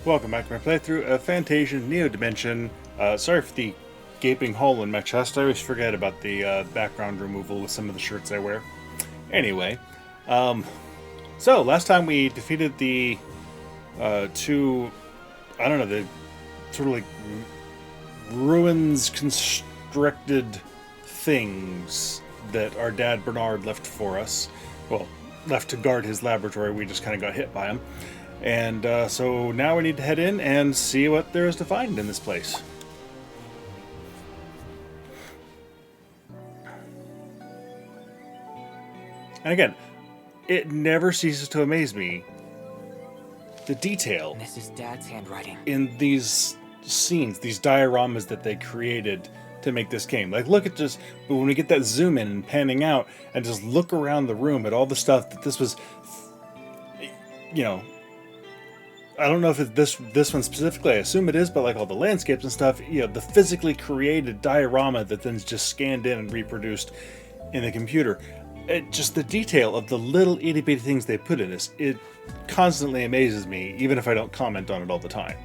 Welcome back to my playthrough of Fantasian Neo Dimension. Sorry for the gaping hole in my chest. I always forget about the background removal with some of the shirts I wear. Anyway, so last time we defeated the two, I don't know, the sort of like ruins constructed things that our dad Bernard left for us. Well, left to guard his laboratory. We just kind of got hit by him. And so now we need to head in and see what there is to find in this place. And again, it never ceases to amaze me the detail This is Dad's handwriting. in these scenes, these dioramas that they created to make this game. Like, look at just when we get that zoom in and panning out, and just look around the room at all the stuff that this was, you know. I don't know if it's this one specifically. I assume it is, but like all the landscapes and stuff, you know, the physically created diorama that then is just scanned in and reproduced in the computer. Just the detail of the little itty bitty things they put in this, it constantly amazes me, even if I don't comment on it all the time.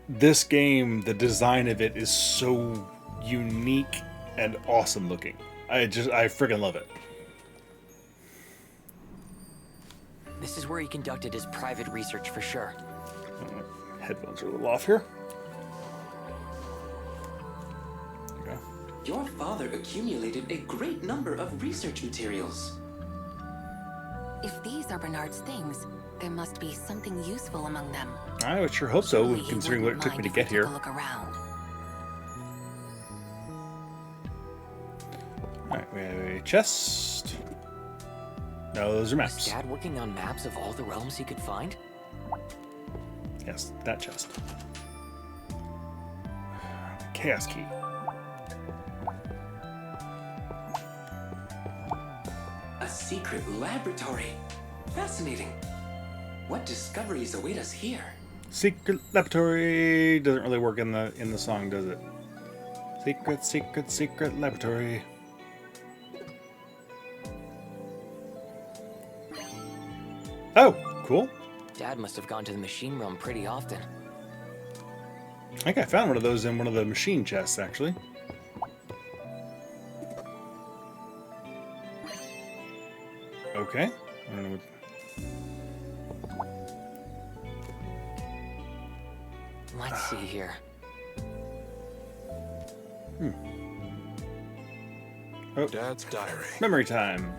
This game, the design of it is so unique and awesome looking. I friggin' love it. This is where he conducted his private research for sure. Headphones are a little off here. There you go. Your father accumulated a great number of research materials. If these are Bernard's things, there must be something useful among them. I would sure hope so, Surely he considering what it wouldn't took me to mind if we get here. took a look around. Alright, we have a chest. No, those are Was maps. Dad working on maps of all the realms he could find? Yes, that chest. Chaos key. A secret laboratory. Fascinating. What discoveries await us here? Secret laboratory doesn't really work in the song, does it? Secret, secret, secret laboratory. Oh, cool. Dad must have gone to the machine realm pretty often. I think I found one of those in one of the machine chests, actually. Okay. I don't know what... Let's see here. Oh, Dad's diary. memory time.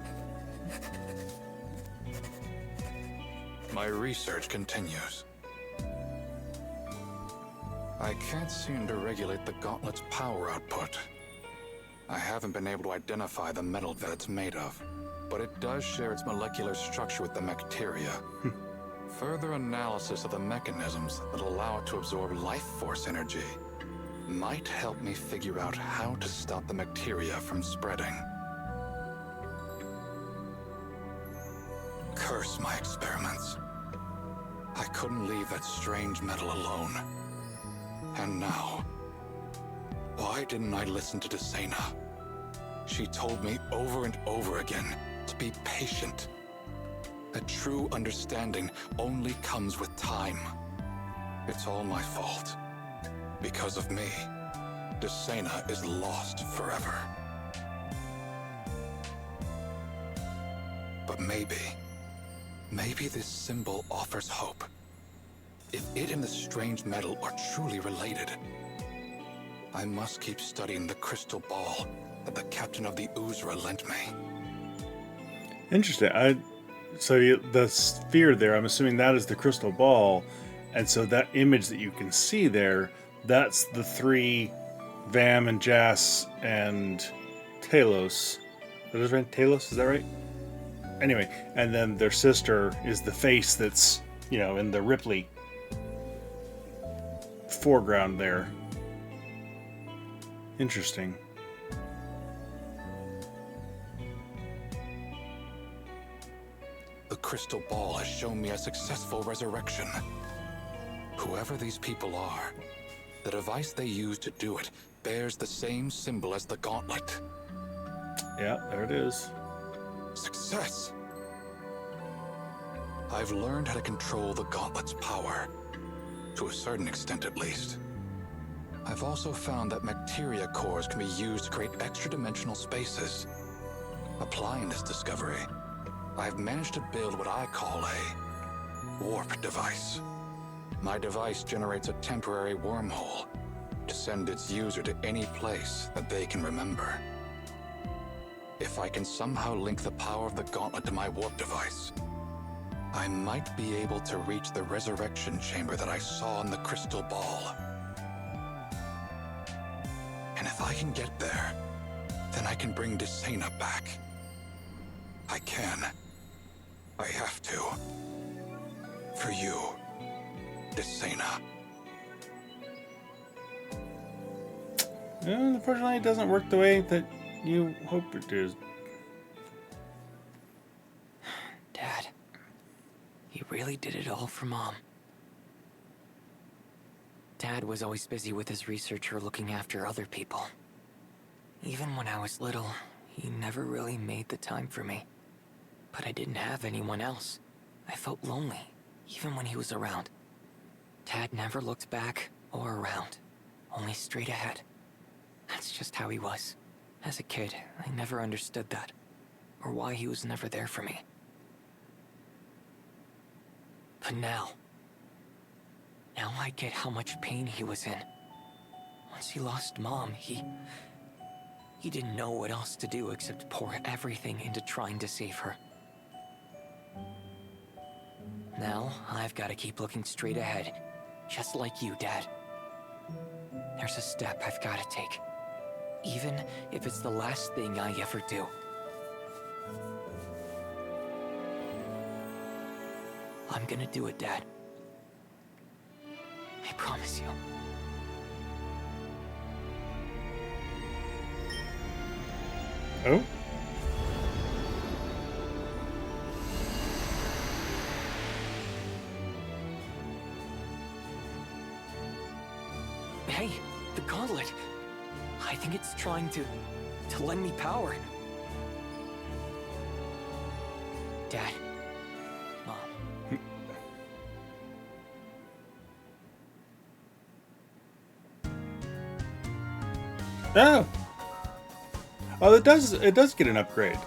My research continues. I can't seem to regulate the gauntlet's power output. I haven't been able to identify the metal that it's made of, but it does share its molecular structure with the bacteria. Further analysis of the mechanisms that allow it to absorb life force energy might help me figure out how to stop the bacteria from spreading. Curse my experiments. I couldn't leave that strange metal alone. And now, why didn't I listen to Desena? She told me over and over again to be patient. That true understanding only comes with time. It's all my fault. Because of me, Desena is lost forever. But maybe this symbol offers hope. If it and the strange metal are truly related, I must keep studying the crystal ball that the captain of the Uzra lent me. Interesting. The sphere there, I'm assuming that is the crystal ball, and so that image that you can see there, that's the three, Vam and Jas and Talos. Is that right? Talos, is that right? Anyway, and then their sister is the face that's, you know, in the Ripley foreground there. Interesting. The crystal ball has shown me a successful resurrection. Whoever these people are, the device they use to do it bears the same symbol as the gauntlet. Yeah, there it is. Success! I've learned how to control the gauntlet's power, to a certain extent at least. I've also found that materia cores can be used to create extra-dimensional spaces. Applying this discovery, I've managed to build what I call a warp device. My device generates a temporary wormhole to send its user to any place that they can remember. If I can somehow link the power of the gauntlet to my warp device, I might be able to reach the resurrection chamber that I saw in the crystal ball. And if I can get there, then I can bring Desena back. I can. I have to. For you, Desena. Unfortunately, it doesn't work the way that you hope it does. Dad, he really did it all for Mom. Dad was always busy with his research or looking after other people. Even when I was little, he never really made the time for me. But I didn't have anyone else. I felt lonely, even when he was around. Dad never looked back or around, only straight ahead. That's just how he was. As a kid, I never understood that, or why he was never there for me. But now I get how much pain he was in. Once he lost Mom, he didn't know what else to do except pour everything into trying to save her. Now, I've got to keep looking straight ahead, just like you, Dad. There's a step I've got to take, even if it's the last thing I ever do. I'm gonna do it, Dad. I promise you. Oh? Hey, the gauntlet. I think it's trying to lend me power. Dad. Mom. Oh! Oh, it does get an upgrade.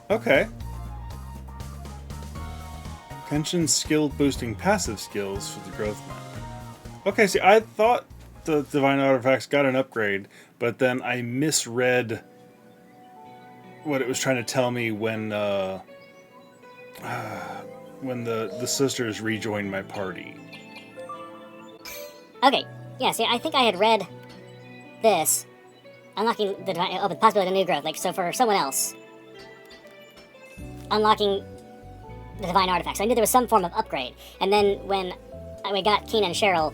Okay. Pension skill boosting passive skills for the growth map. Okay, see, I thought the Divine Artifacts got an upgrade, but then I misread what it was trying to tell me when the sisters rejoined my party. Okay, yeah, see, I think I had read this. Unlocking the the possibility of new growth. Like, so for someone else, unlocking the Divine Artifacts. I knew there was some form of upgrade. And then when we got Keen and Cheryl,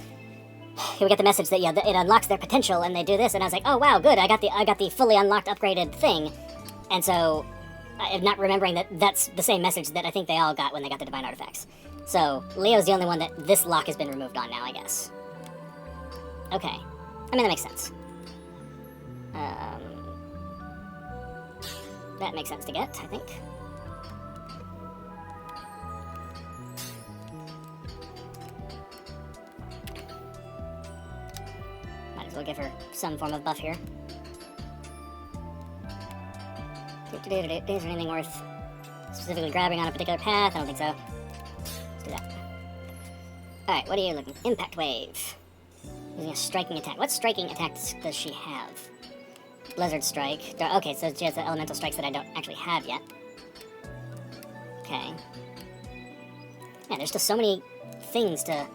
we got the message that, yeah, it unlocks their potential and they do this. And I was like, oh, wow, good. I got the fully unlocked upgraded thing. And so, I'm not remembering that that's the same message that I think they all got when they got the Divine Artifacts. So, Leo's the only one that this lock has been removed on now, I guess. Okay. I mean, that makes sense. That makes sense to get, I think. Might as well give her some form of buff here. Is there anything worth specifically grabbing on a particular path? I don't think so. Let's do that. Alright, what are you looking for? Impact Wave. Using a striking attack. What striking attacks does she have? Blizzard Strike. Okay, so she has the elemental strikes that I don't actually have yet. Okay. Yeah, there's just so many things to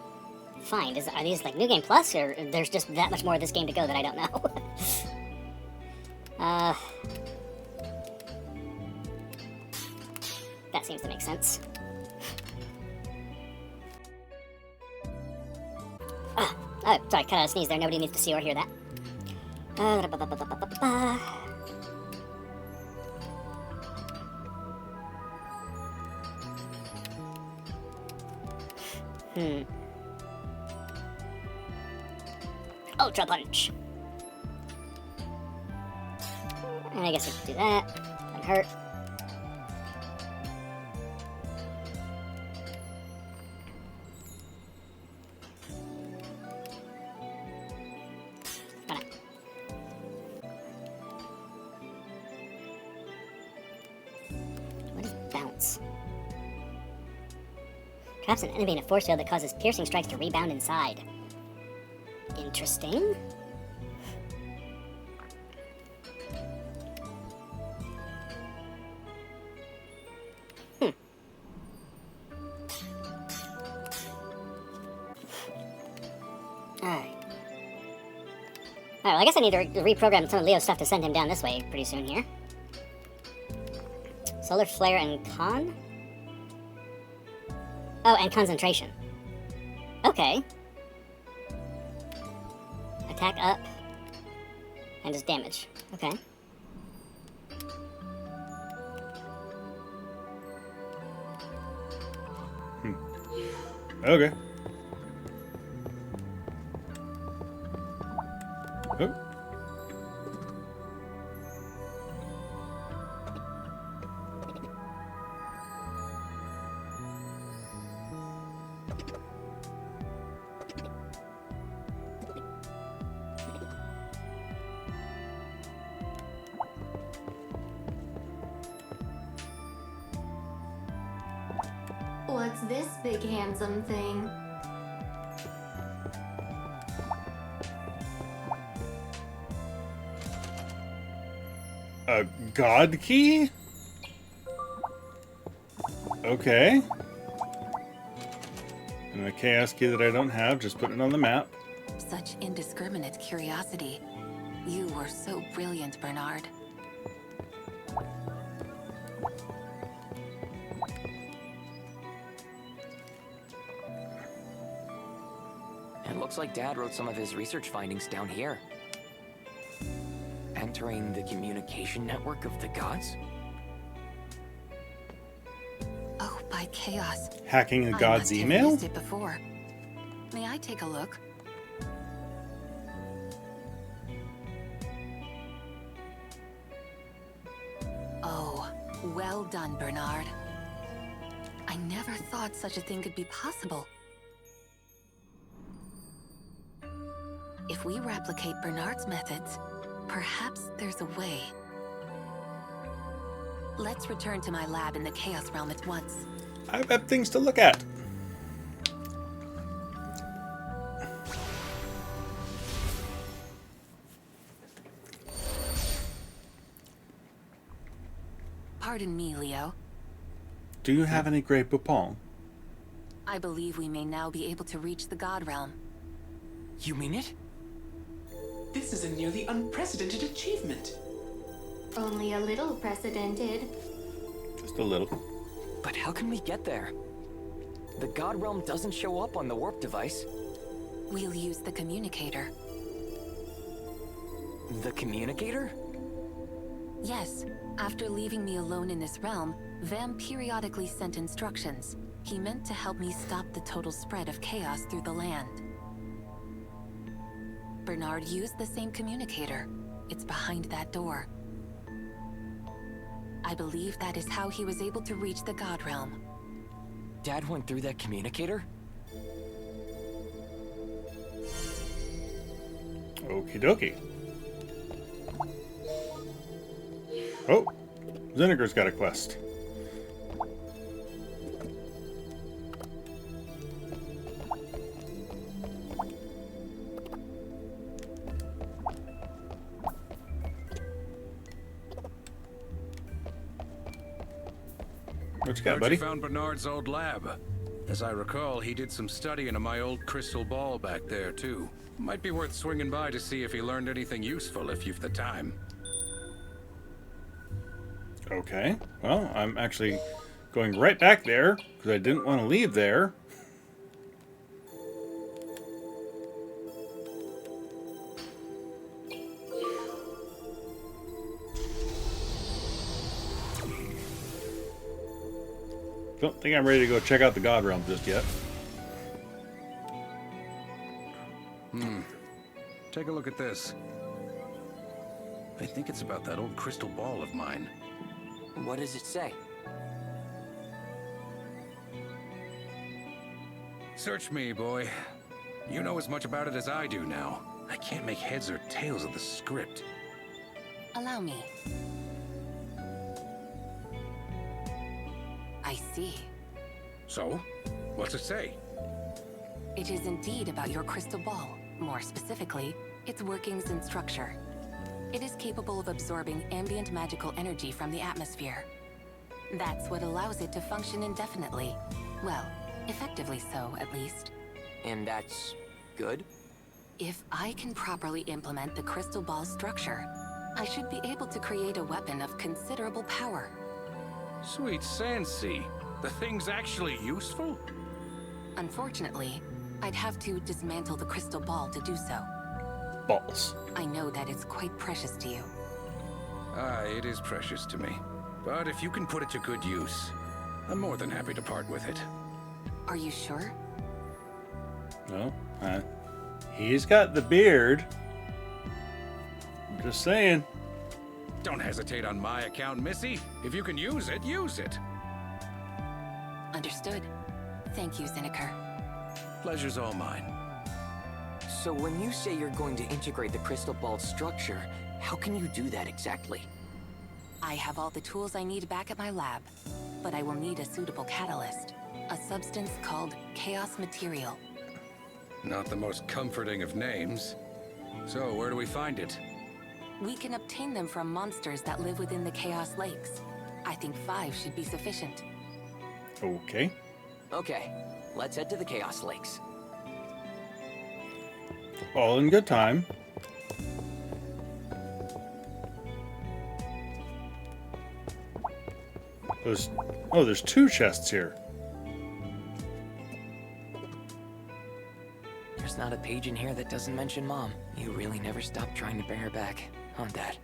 find. Are these like New Game Plus, or there's just that much more of this game to go that I don't know? That seems to make sense. Oh, sorry, cut out a sneeze there. Nobody needs to see or hear that. Ultra Punch. And I guess I can do that. Doesn't hurt. Why not? What is bounce? Traps an enemy in a force field that causes piercing strikes to rebound inside. Interesting. Alright. Alright, well, I guess I need to reprogram some of Leo's stuff to send him down this way pretty soon here. Solar Flare and Con? Oh, and Concentration. Okay. Attack up. And just damage. Okay. Okay. Oh. What's this big handsome thing? A god key? Okay. And a chaos key that I don't have, just putting it on the map. Such indiscriminate curiosity. You were so brilliant, Bernard. It looks like Dad wrote some of his research findings down here. Entering the communication network of the gods? Oh, by chaos. Hacking a I god's must have email? used it before. May I take a look? Oh, well done, Bernard. I never thought such a thing could be possible. If we replicate Bernard's methods, perhaps there's a way. Let's return to my lab in the Chaos Realm at once. I've got things to look at. Pardon me, Leo. Do you have any Great Poupon? I believe we may now be able to reach the God Realm. You mean it? This is a nearly unprecedented achievement. Only a little precedented. Just a little. But how can we get there? The God Realm doesn't show up on the warp device. We'll use the communicator. The communicator? Yes, after leaving me alone in this realm, Vam periodically sent instructions. He meant to help me stop the total spread of chaos through the land. Bernard used the same communicator. It's behind that door. I believe that is how he was able to reach the God Realm. Dad went through that communicator? Okie dokie. Oh, Zinniger's got a quest. What you got, Heard buddy? you found Bernard's old lab. As I recall, he did some studying of my old crystal ball back there, too. Might be worth swinging by to see if he learned anything useful if you've the time. Okay. Well, I'm actually going right back there because I didn't want to leave there. Don't think I'm ready to go check out the God Realm just yet. Take a look at this. I think it's about that old crystal ball of mine. What does it say? Search me, boy. You know as much about it as I do now. I can't make heads or tails of the script. Allow me. I see. So, what's it say? It is indeed about your crystal ball. More specifically, its workings and structure. It is capable of absorbing ambient magical energy from the atmosphere. That's what allows it to function indefinitely. Well, effectively so, at least. And that's good? If I can properly implement the crystal ball's structure, I should be able to create a weapon of considerable power. Sweet Sansy, the thing's actually useful? Unfortunately, I'd have to dismantle the crystal ball to do so. Balls. I know that it's quite precious to you. It is precious to me. But if you can put it to good use, I'm more than happy to part with it. Are you sure? No, he's got the beard. I'm just saying. Don't hesitate on my account, Missy. If you can use it, use it. Understood. Thank you, Zinniker. Pleasure's all mine. So when you say you're going to integrate the crystal ball's structure, how can you do that exactly? I have all the tools I need back at my lab, but I will need a suitable catalyst. A substance called chaos material. Not the most comforting of names. So, where do we find it? We can obtain them from monsters that live within the Chaos Lakes. I think 5 should be sufficient. Okay. Okay, let's head to the Chaos Lakes. All in good time. There's 2 chests here. There's not a page in here that doesn't mention Mom. You really never stop trying to bring her back, huh, Dad?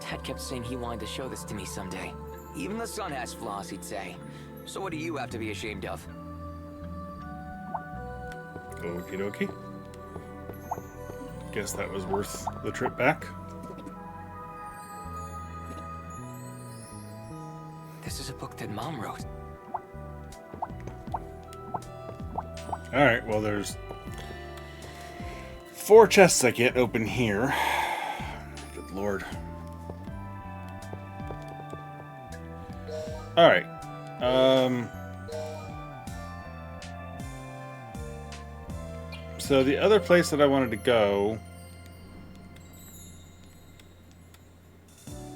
Dad kept saying he wanted to show this to me someday. Even the sun has flaws, he'd say. So what do you have to be ashamed of? Okie dokie. Guess that was worth the trip back. This is a book that Mom wrote. Alright, well there's 4 chests I can't open here. Good lord. Alright. So the other place that I wanted to go,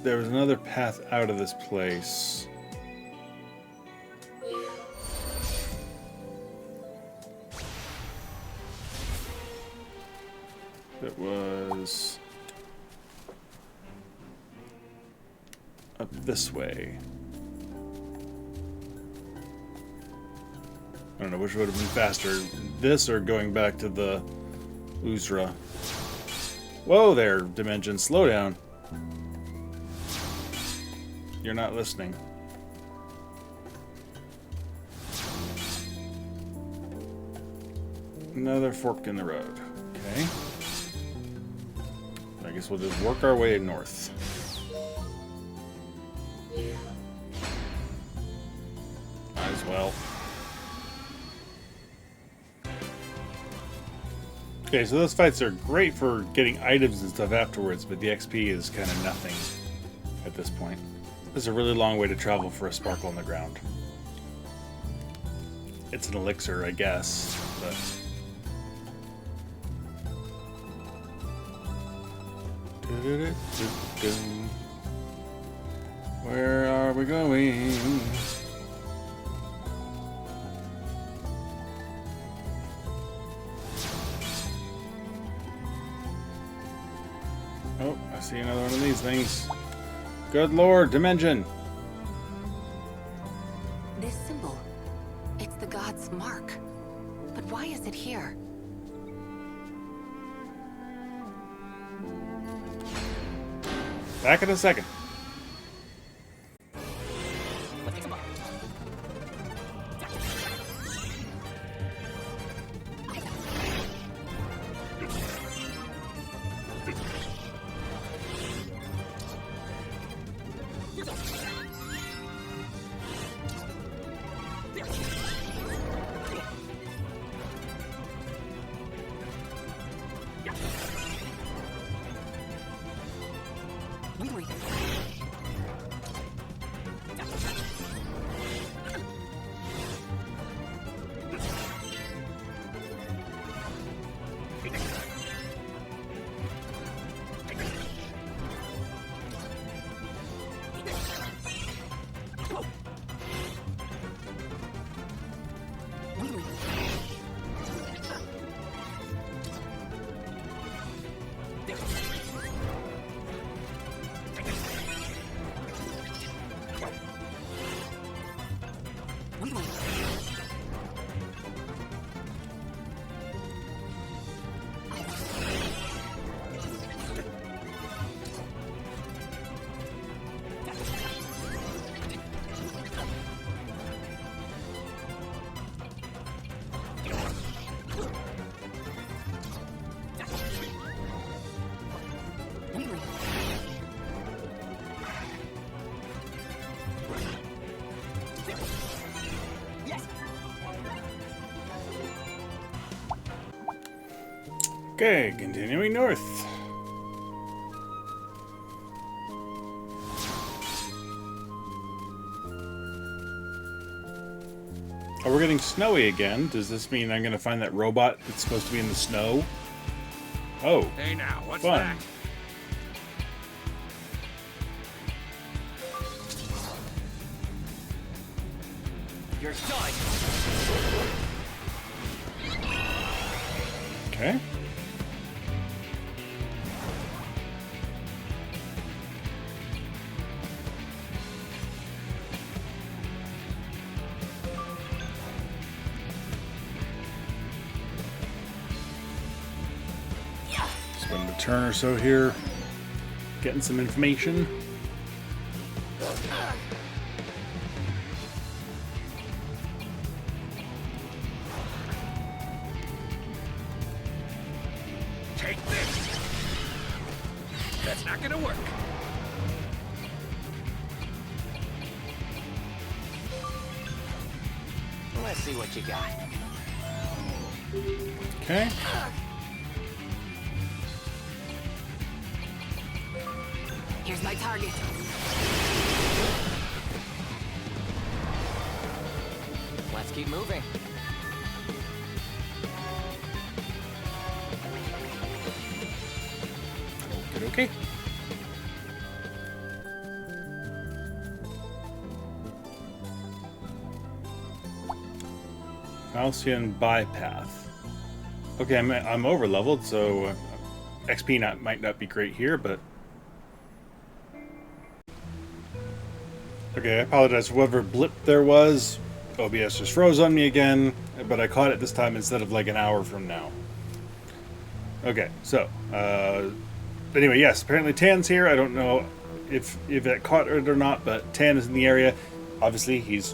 there was another path out of this place. It was up this way. I don't know which would have been faster, this or going back to the Uzra. Whoa there, Dimension, slow down. You're not listening. Another fork in the road. Okay. I guess we'll just work our way north. Might as well. Okay, so those fights are great for getting items and stuff afterwards, but the XP is kind of nothing at this point. This is a really long way to travel for a sparkle on the ground. It's an elixir, I guess, but... Where are we going? Oh, I see another one of these things. Good lord, Dimension! This symbol, it's the god's mark. But why is it here? Back in a second. Okay, continuing north. Oh, we're getting snowy again. Does this mean I'm gonna find that robot that's supposed to be in the snow? Oh, Hey now, what's fun. that? You're done. Okay. Spend a turn or so here, getting some information. Take this! That's not gonna work. Let's see what you got. Okay. Here's my target. Let's keep moving. Okay. Fantasian Bypath. Okay, I'm over leveled, so XP might not be great here, but okay. I apologize for whatever blip there was. OBS just froze on me again, but I caught it this time instead of like an hour from now. Okay, so anyway, yes, apparently Tan's here. I don't know if that caught it or not, but Tan is in the area. Obviously, he's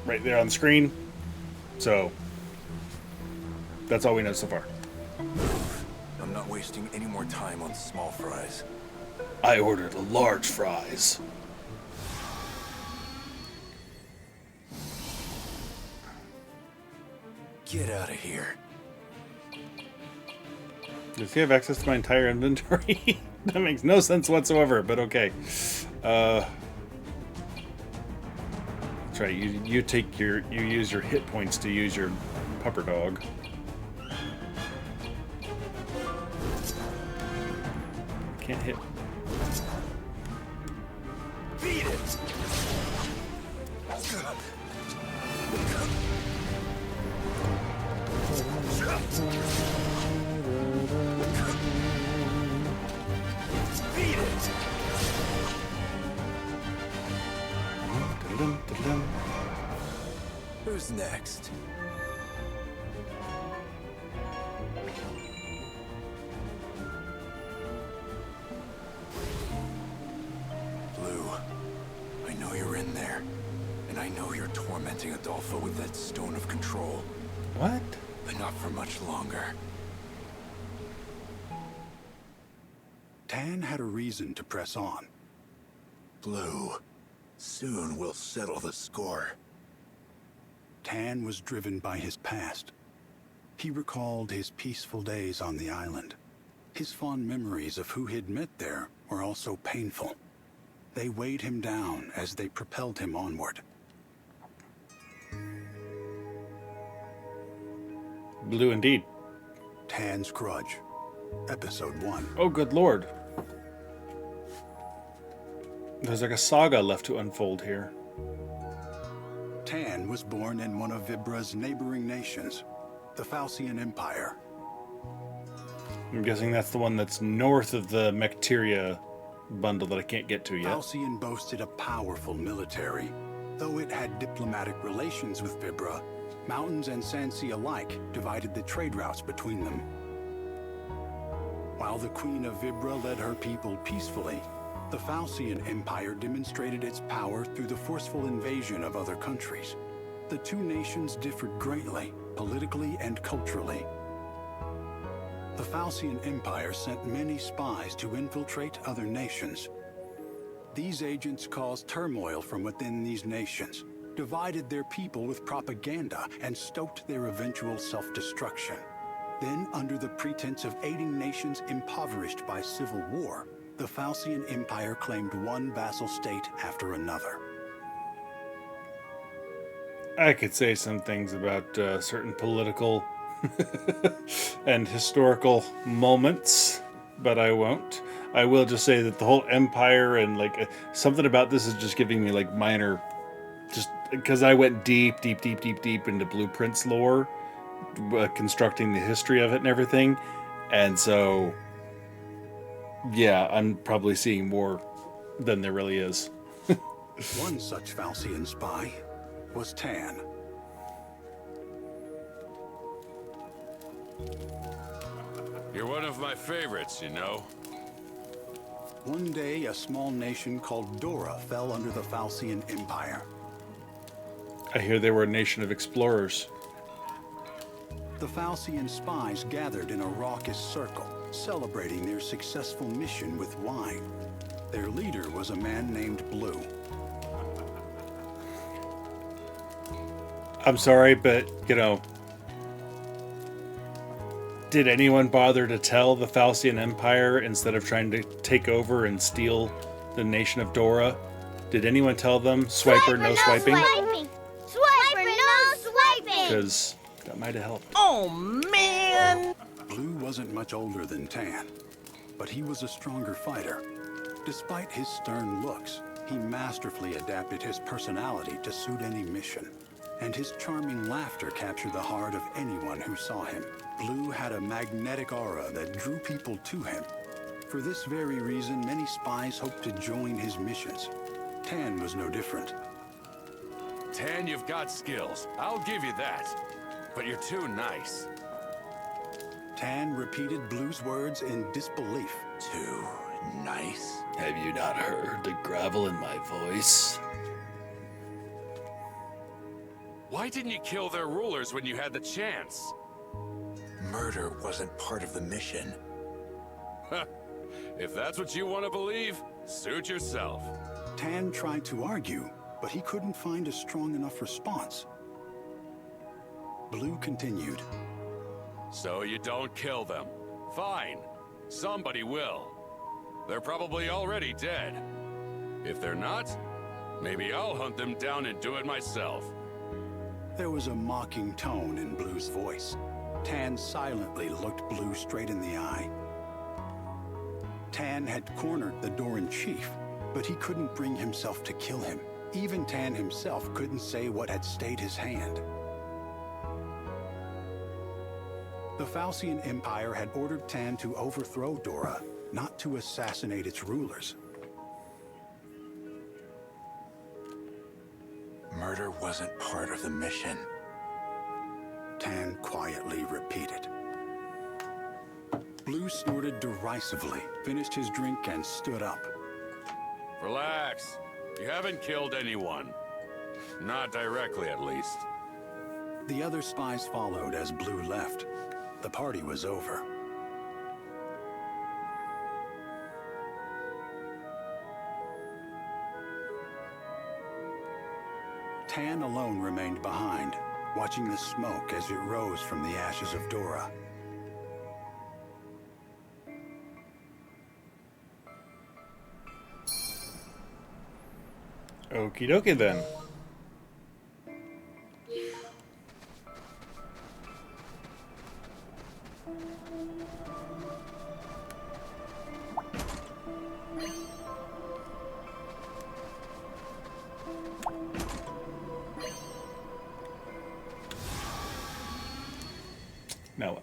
right there on the screen. So that's all we know so far. I'm not wasting any more time on small fries. I ordered a large fries. Get out of here. Does he have access to my entire inventory? That makes no sense whatsoever, but okay. That's right. You use your hit points to use your pupper dog. Can't hit. Beat it! Beat it! Who's next? Blue, I know you're in there, and I know you're tormenting Adolfo with that stone of control, What? but not for much longer. Tan had a reason to press on. Blue, soon we'll settle the score. Tan was driven by his past. He recalled his peaceful days on the island. His fond memories of who he'd met there were also painful. They weighed him down as they propelled him onward. Blue indeed. Tan's Grudge, Episode 1. Oh, good lord. There's like a saga left to unfold here. Tan was born in one of Vibra's neighboring nations, the Fantasian Empire. I'm guessing that's the one that's north of the Mecteria bundle that I can't get to yet. Fantasian boasted a powerful military. Though it had diplomatic relations with Vibra, mountains and Sansi alike divided the trade routes between them. While the Queen of Vibra led her people peacefully, the Fantasian Empire demonstrated its power through the forceful invasion of other countries. The two nations differed greatly, politically and culturally. The Fantasian Empire sent many spies to infiltrate other nations. These agents caused turmoil from within these nations, divided their people with propaganda, and stoked their eventual self-destruction. Then, under the pretense of aiding nations impoverished by civil war, the Fantasian Empire claimed one vassal state after another. I could say some things about certain political and historical moments, but I won't. I will just say that the whole empire and like something about this is just giving me like minor, just because I went deep into Blueprint's lore, constructing the history of it and everything, and so yeah, I'm probably seeing more than there really is. One such Fantasian spy was Tan. You're one of my favorites, you know. One day, a small nation called Dora fell under the Fantasian Empire. I hear they were a nation of explorers. The Fantasian spies gathered in a raucous circle, celebrating their successful mission with wine. Their leader was a man named Blue. I'm sorry, but, you know, did anyone bother to tell the Fantasian Empire instead of trying to take over and steal the nation of Dora? Did anyone tell them, swiper, no swiping? Swiper, no swiping! Because that might have helped. Oh, man! Blue wasn't much older than Tan, but he was a stronger fighter. Despite his stern looks, he masterfully adapted his personality to suit any mission, and his charming laughter captured the heart of anyone who saw him. Blue had a magnetic aura that drew people to him. For this very reason, many spies hoped to join his missions. Tan was no different. Tan, you've got skills. I'll give you that. But you're too nice. Tan repeated Blue's words in disbelief. Too nice? Have you not heard the gravel in my voice? Why didn't you kill their rulers when you had the chance? Murder wasn't part of the mission. If that's what you want to believe, suit yourself. Tan tried to argue, but he couldn't find a strong enough response. Blue continued. So you don't kill them. Fine. Somebody will. They're probably already dead. If they're not, maybe I'll hunt them down and do it myself. There was a mocking tone in Blue's voice. Tan silently looked Blue straight in the eye. Tan had cornered the Doran-Chief, but he couldn't bring himself to kill him. Even Tan himself couldn't say what had stayed his hand. The Fantasian Empire had ordered Tan to overthrow Dora, not to assassinate its rulers. Murder wasn't part of the mission. Tan quietly repeated. Blue snorted derisively, finished his drink, and stood up. Relax. You haven't killed anyone. Not directly, at least. The other spies followed as Blue left. The party was over. Tan alone remained behind, watching the smoke as it rose from the ashes of Dora. Okie dokie then. Now what?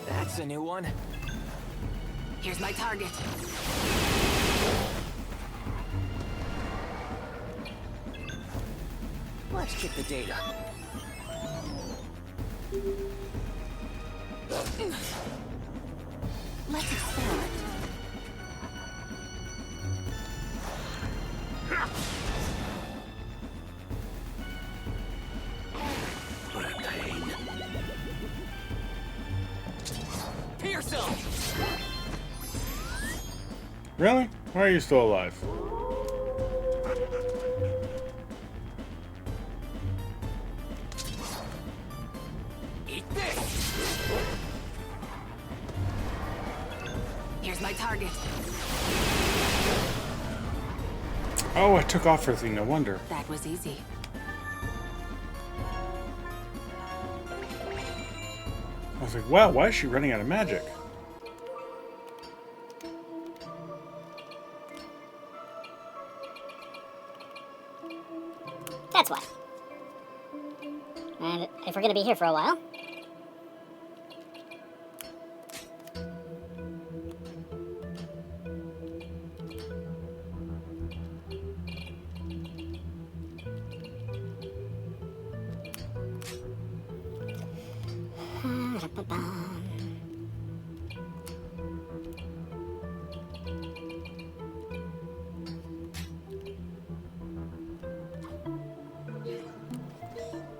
That's a new one. Here's my target. Let's check the data. Let's experiment. What a pain. Here's some. Really? Why are you still alive? Eat this. Here's my target. Oh, I took off her thing, no wonder. That was easy. I was like, wow, why is she running out of magic? That's why. And if we're gonna be here for a while...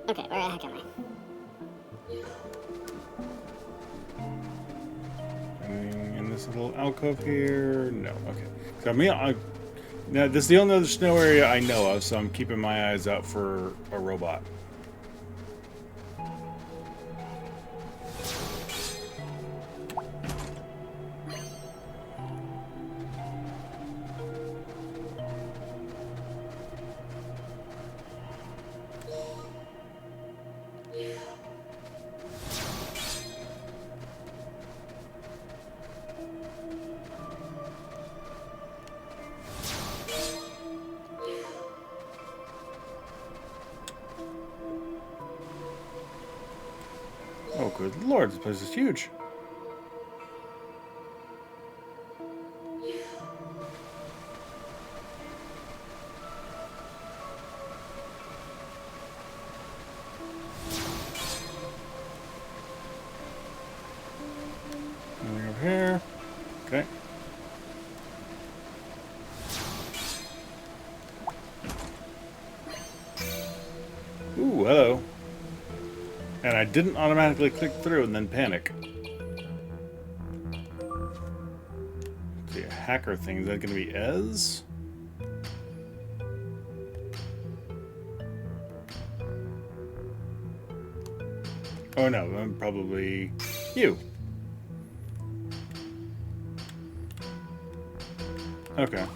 Okay, where the heck am I? In this little alcove here? No, okay. So now this is the only other snow area I know of, so I'm keeping my eyes out for a robot. Oh, good lord, this place is huge. Nothing over here. Okay. Ooh, hello. And I didn't automatically click through and then panic. See, a hacker thing. Is that going to be Ez? Oh no, I'm probably you. Okay.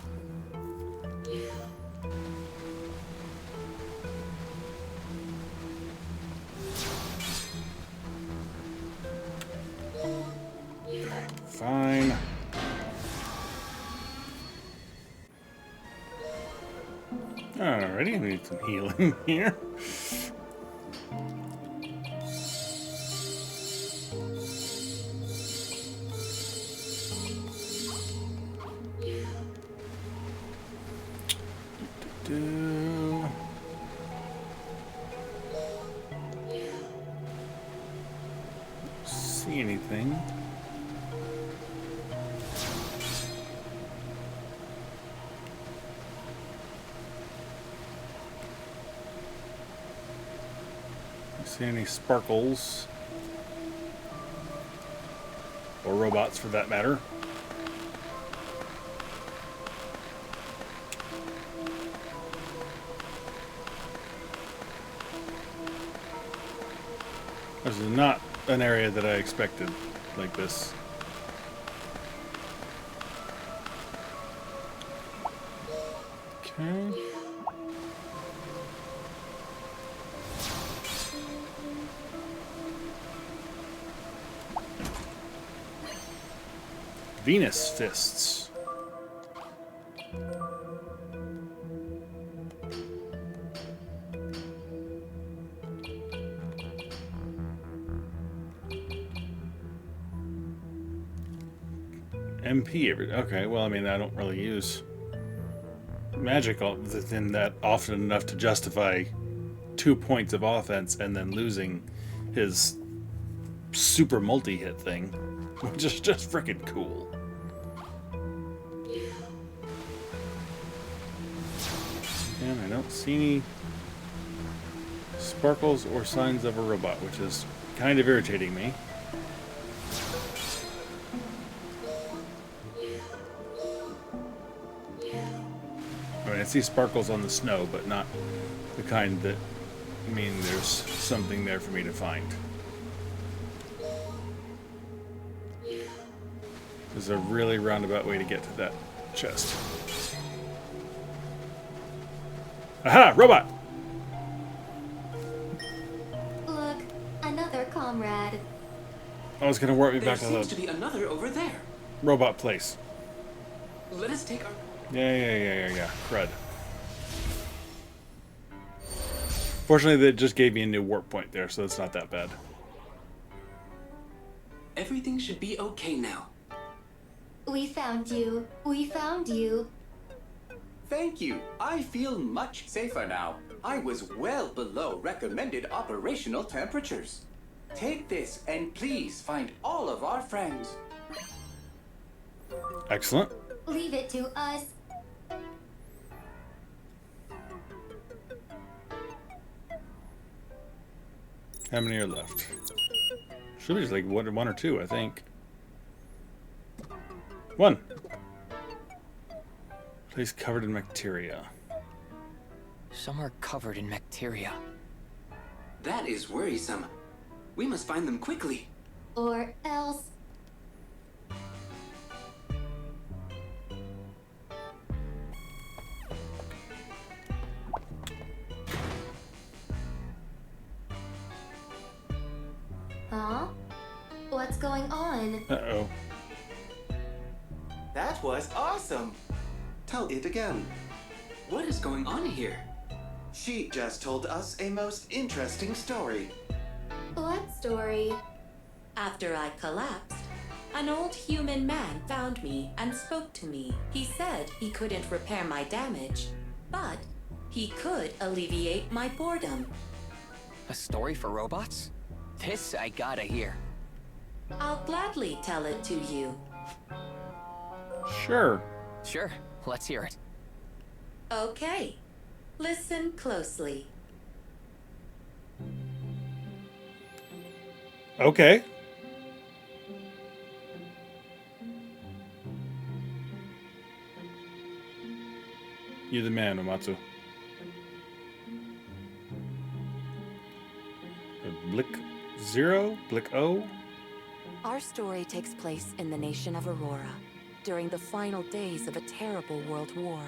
Fine. Alrighty, we need some healing here. See anything? See any sparkles? Or robots for that matter. This is not an area that I expected like this. Okay. Venus fists. MP okay, well, I mean, I don't really use magic within that often enough to justify 2 points of offense and then losing his super multi-hit thing, which is just freaking cool. And I don't see any sparkles or signs of a robot, which is kind of irritating me. I see sparkles on the snow, but not the kind that mean there's something there for me to find. There's a really roundabout way to get to that chest. Aha! Robot! Look, another comrade. I was gonna warp me There back to seems the to be another over there. robot place. Let us take our... Yeah. Crud. Fortunately, they just gave me a new warp point there, so it's not that bad. Everything should be okay now. We found you. We found you. Thank you. I feel much safer now. I was well below recommended operational temperatures. Take this and please find all of our friends. Excellent. Leave it to us. How many are left? Should be just like one or two, I think. One. Place covered in bacteria. Some are covered in bacteria. That is worrisome. We must find them quickly. Or else. Huh? What's going on? Uh-oh. That was awesome. Tell it again. What is going on here? She just told us a most interesting story. What story? After I collapsed, an old human man found me and spoke to me. He said he couldn't repair my damage, but he could alleviate my boredom. A story for robots? This I gotta hear. I'll gladly tell it to you. Sure. Sure, let's hear it. Okay, listen closely. Okay. You're the man, Umatsu. Blick O? Our story takes place in the nation of Aurora, during the final days of a terrible world war.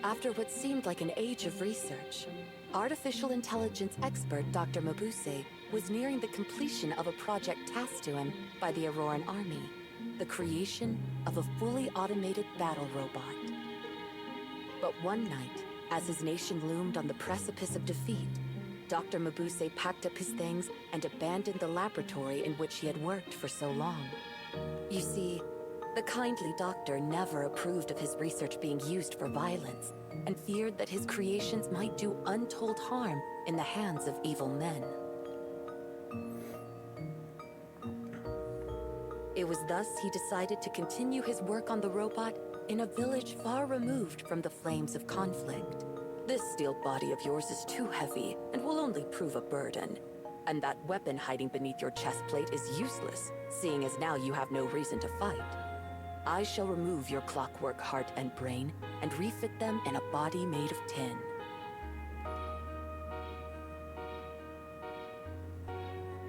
After what seemed like an age of research, artificial intelligence expert Dr. Mabuse was nearing the completion of a project tasked to him by the Auroran army, the creation of a fully automated battle robot. But one night, as his nation loomed on the precipice of defeat, Dr. Mabuse packed up his things and abandoned the laboratory in which he had worked for so long. You see, the kindly doctor never approved of his research being used for violence, and feared that his creations might do untold harm in the hands of evil men. It was thus he decided to continue his work on the robot in a village far removed from the flames of conflict. This steel body of yours is too heavy and will only prove a burden. And that weapon hiding beneath your chest plate is useless, seeing as now you have no reason to fight. I shall remove your clockwork heart and brain and refit them in a body made of tin.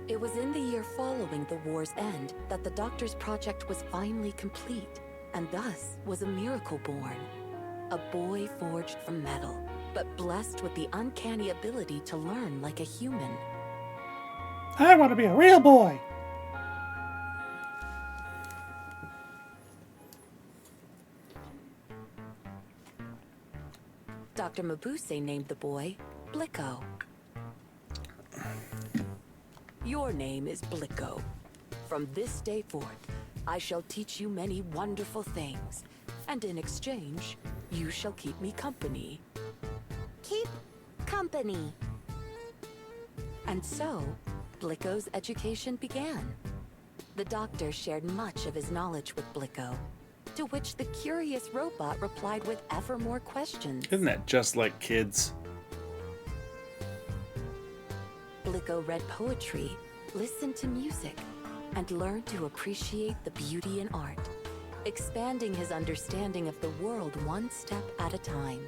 It was in the year following the war's end that the doctor's project was finally complete, and thus was a miracle born. A boy forged from metal, but blessed with the uncanny ability to learn like a human. I want to be a real boy! Dr. Mabuse named the boy Blikko. Your name is Blikko. From this day forth, I shall teach you many wonderful things, and in exchange, you shall keep me company. Keep company. And so, Blikko's education began. The doctor shared much of his knowledge with Blikko, to which the curious robot replied with ever more questions. Isn't that just like kids? Blikko read poetry, listened to music, and learned to appreciate the beauty in art, expanding his understanding of the world one step at a time.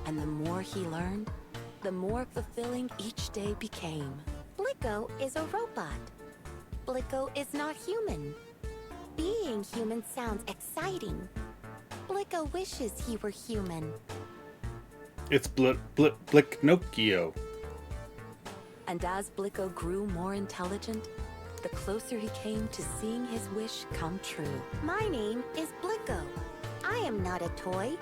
And the more he learned, the more fulfilling each day became. Blicko is a robot. Blicko is not human. Being human sounds exciting. Blicko wishes he were human. It's Bliknocchio. And as Blicko grew more intelligent, the closer he came to seeing his wish come true. My name is Blicko. I am not a toy.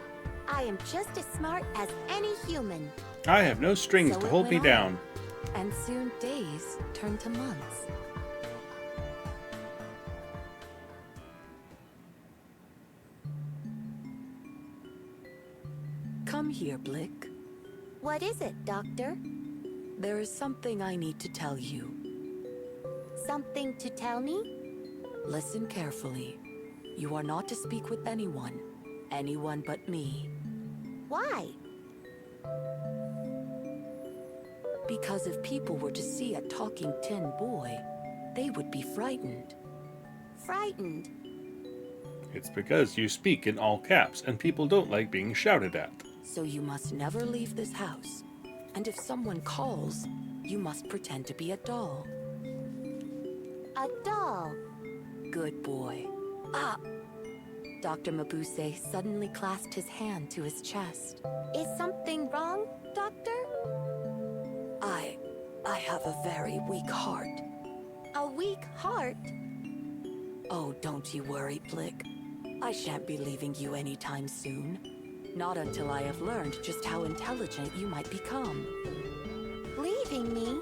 I am just as smart as any human. I have no strings to hold me down. And soon days turned to months. Come here, Blick. What is it, Doctor? There is something I need to tell you. Something to tell me? Listen carefully. You are not to speak with anyone. Anyone but me. Why? Because if people were to see a talking tin boy, they would be frightened. Frightened? It's because you speak in all caps and people don't like being shouted at. So you must never leave this house. And if someone calls, you must pretend to be a doll. A doll? Good boy. Ah! Dr. Mabuse suddenly clasped his hand to his chest. Is something wrong, Doctor? I have a very weak heart. A weak heart? Oh, don't you worry, Blick. I shan't be leaving you anytime soon. Not until I have learned just how intelligent you might become. Leaving me?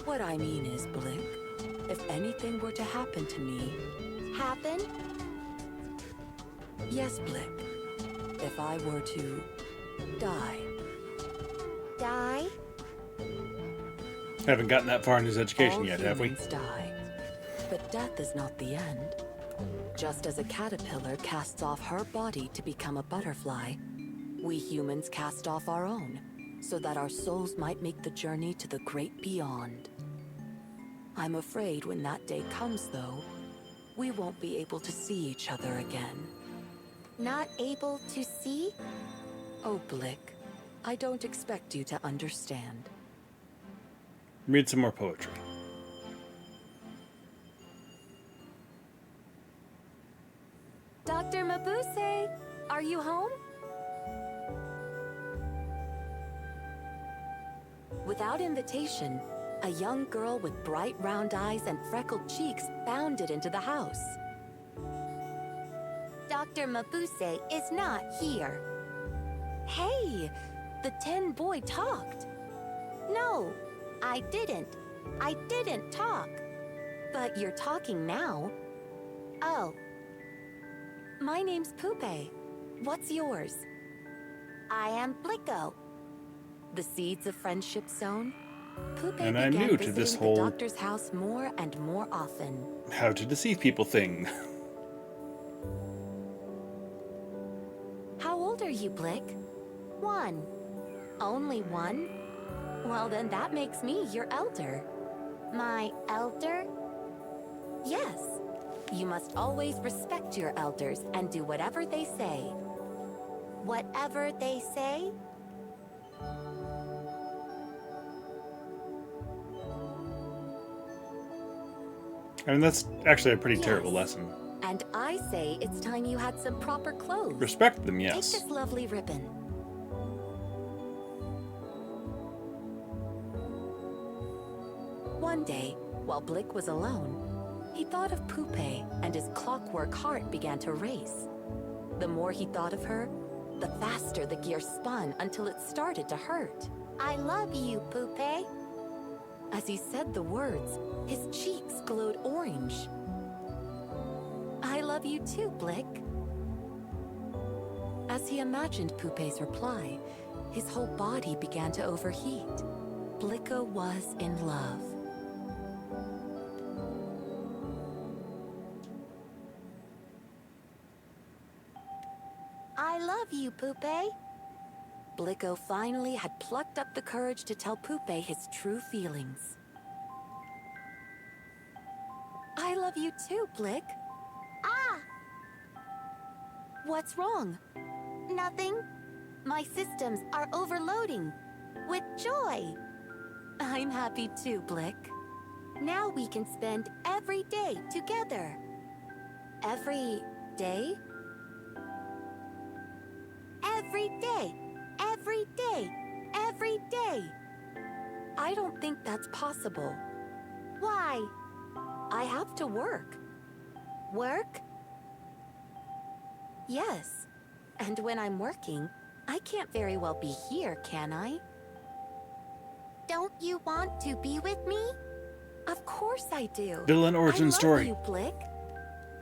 What I mean is, Blick, if anything were to happen to me... Happen? Yes, Blick. If I were to... die. Die? Haven't gotten that far in his education yet, have we? All humans die. But death is not the end. Just as a caterpillar casts off her body to become a butterfly, we humans cast off our own, so that our souls might make the journey to the great beyond. I'm afraid when that day comes, though, we won't be able to see each other again. Not able to see? Oh, Blick, I don't expect you to understand. Read some more poetry. Dr. Mabuse, are you home? Without invitation, a young girl with bright round eyes and freckled cheeks bounded into the house. Dr. Mabuse is not here. Hey, the tin boy talked. No, I didn't. I didn't talk. But you're talking now. Oh. My name's Pupe. What's yours? I am Blicko. The seeds of friendship sown? Pupe And I'm began new to this visiting whole the doctor's house more and more often. how to deceive people thing. How old are you, Blick? 1. Only 1? Well, then that makes me your elder. My elder? Yes. You must always respect your elders and do whatever they say. Whatever they say? I mean, that's actually a pretty Yes. terrible lesson. And I say it's time you had some proper clothes. Respect them, yes. Take this lovely ribbon. One day, while Blick was alone, he thought of Pupe and his clockwork heart began to race. The more he thought of her, the faster the gear spun until it started to hurt. I love you, Pupe. As he said the words, his cheeks glowed orange. I love you too, Blick. As he imagined Pupe's reply, his whole body began to overheat. Blicko was in love. I love you, Pupe. Blicko finally had plucked up the courage to tell Pupe his true feelings. I love you too, Blick. Ah! What's wrong? Nothing. My systems are overloading with joy. I'm happy too, Blick. Now we can spend every day together. Every day? Every day. Every day. Every day. I don't think that's possible. Why? I have to work. Work? Yes. And when I'm working, I can't very well be here, can I? Don't you want to be with me? Of course I do. Villain origin story. I love you, Blick.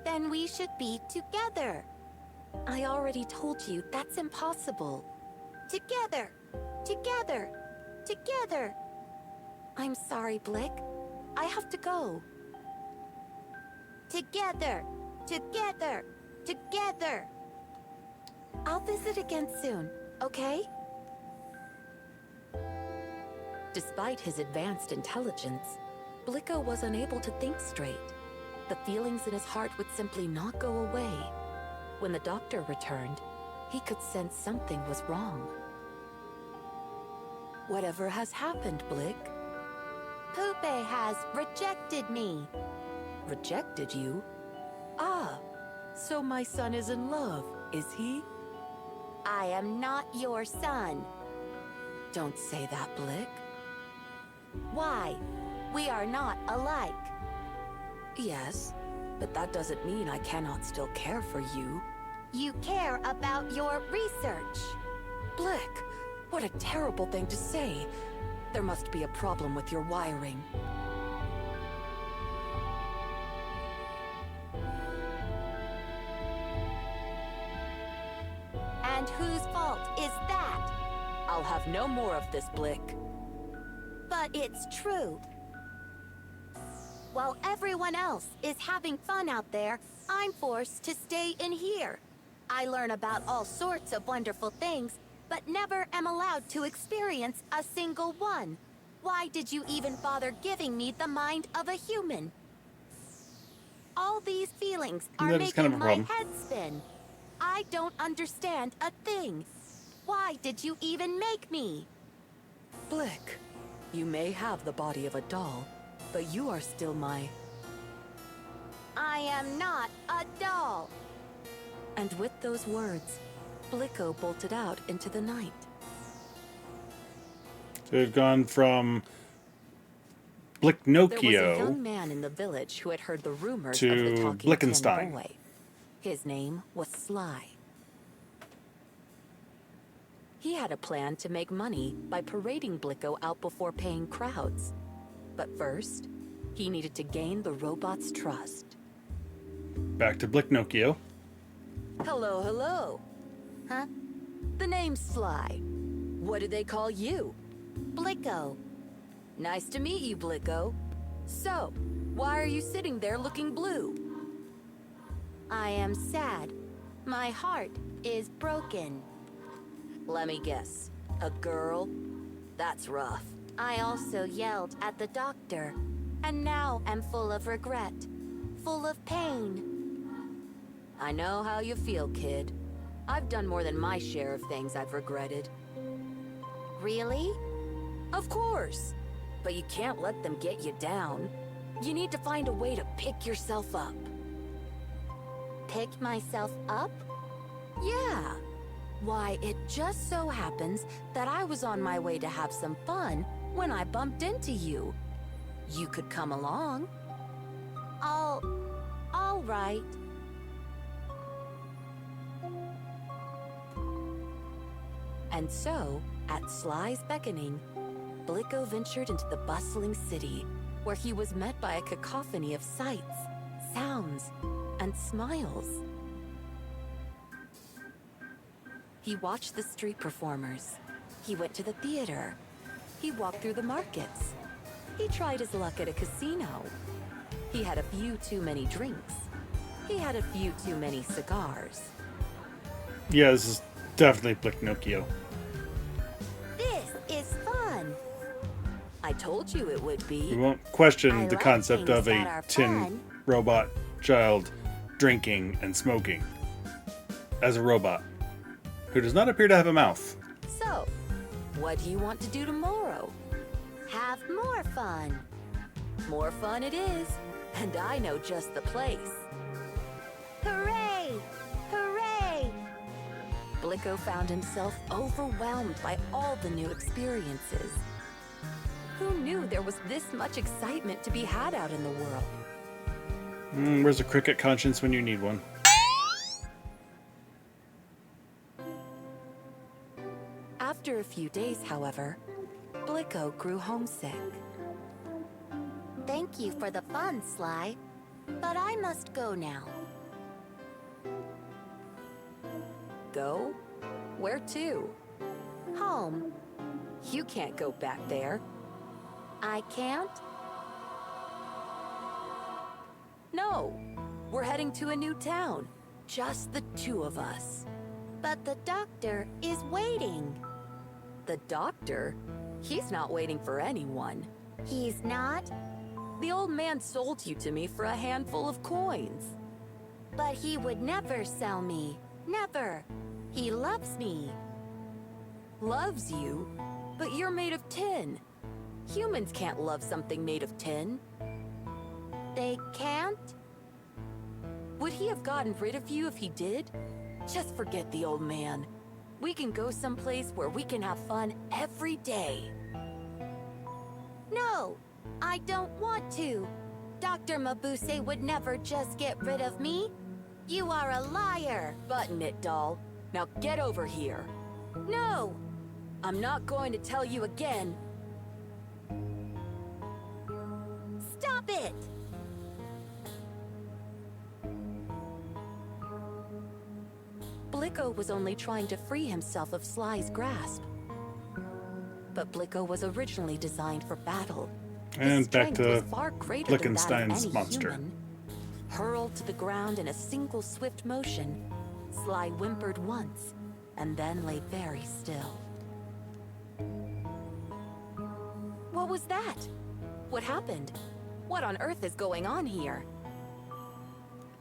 Then we should be together. I already told you that's impossible. Together. Together. Together. I'm sorry, Blick. I have to go. Together. Together. Together. I'll visit again soon, okay? Despite his advanced intelligence, Blicko was unable to think straight. The feelings in his heart would simply not go away. When the doctor returned, he could sense something was wrong. Whatever has happened, Blick? Poopy has rejected me. Rejected you? Ah, so my son is in love, is he? I am not your son. Don't say that, Blick. Why? We are not alike. Yes, but that doesn't mean I cannot still care for you. You care about your research. Blick, what a terrible thing to say. There must be a problem with your wiring. And whose fault is that? I'll have no more of this, Blick. But it's true. While everyone else is having fun out there, I'm forced to stay in here. I learn about all sorts of wonderful things, but never am allowed to experience a single one. Why did you even bother giving me the mind of a human? All these feelings are That is making kind of a my problem. head spin. I don't understand a thing. Why did you even make me? Blick, you may have the body of a doll, but you are still my... I am not a doll. And with those words, Blicko bolted out into the night. So we've gone from There was a Bliknocchio young man in the village who had heard the rumors to of the talking tin Frankenstein. boy. His name was Sly. He had a plan to make money by parading Blicko out before paying crowds. But first, he needed to gain the robot's trust. Back to Bliknocchio. Hello, hello. Huh? The name's Sly. What do they call you? Blicko. Nice to meet you, Blicko. So, why are you sitting there looking blue? I am sad. My heart is broken. Let me guess. A girl? That's rough. I also yelled at the doctor, and now am full of regret, full of pain. I know how you feel, kid. I've done more than my share of things I've regretted. Really? Of course. But you can't let them get you down. You need to find a way to pick yourself up. Pick myself up? Yeah. Why, it just so happens that I was on my way to have some fun when I bumped into you. You could come along. All right. And so, at Sly's beckoning, Blicko ventured into the bustling city, where he was met by a cacophony of sights, sounds, and smiles. He watched the street performers. He went to the theater. He walked through the markets. He tried his luck at a casino. He had a few too many drinks. He had a few too many cigars. Yeah, this is definitely Bliknocchio. This is fun. I told you it would be. We won't question I the like concept things of that a are tin fun. robot child drinking and smoking as a robot who does not appear to have a mouth. So, what do you want to do tomorrow? Have more fun. More fun it is, and I know just the place. Hooray! Hooray! Blikko found himself overwhelmed by all the new experiences. Who knew there was this much excitement to be had out in the world? Where's a cricket conscience when you need one? After a few days, however, Blikko grew homesick. Thank you for the fun, Sly. But I must go now. Go? Where to? Home. You can't go back there. I can't? No. We're heading to a new town. Just the two of us. But the doctor is waiting. The doctor? He's not waiting for anyone. He's not? The old man sold you to me for a handful of coins. But he would never sell me. Never. He loves me. Loves you? But you're made of tin. Humans can't love something made of tin. They can't? Would he have gotten rid of you if he did? Just forget the old man. We can go someplace where we can have fun every day. No, I don't want to. Dr. Mabuse would never just get rid of me. You are a liar. Button it, doll. Now get over here. No! I'm not going to tell you again. Stop it! Blikko was only trying to free himself of Sly's grasp. But Blikko was originally designed for battle. And back to Bliknocchiostein's monster. Human. Hurled to the ground in a single swift motion, Sly whimpered once, and then lay very still. What was that? What happened? What on earth is going on here?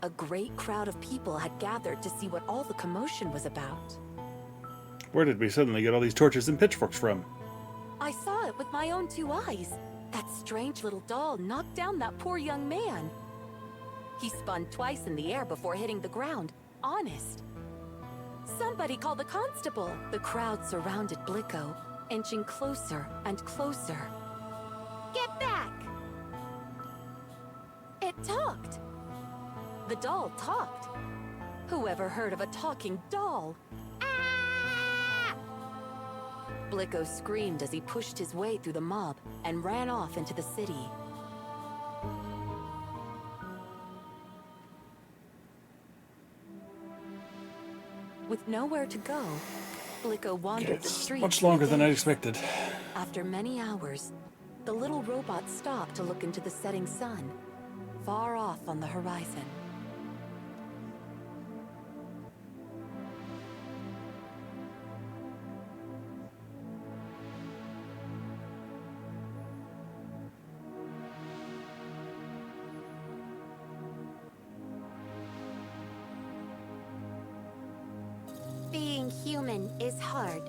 A great crowd of people had gathered to see what all the commotion was about. Where did we suddenly get all these torches and pitchforks from? I saw it with my own two eyes. That strange little doll knocked down that poor young man. He spun twice in the air before hitting the ground. Honest. Somebody call the constable. The crowd surrounded Blikko, inching closer and closer. Get back! It talked. The doll talked. Whoever heard of a talking doll? Ah! Blikko screamed as he pushed his way through the mob and ran off into the city. With nowhere to go, Blikko wandered the streets. Much longer than I expected. After many hours, the little robot stopped to look into the setting sun, far off on the horizon. Being human is hard.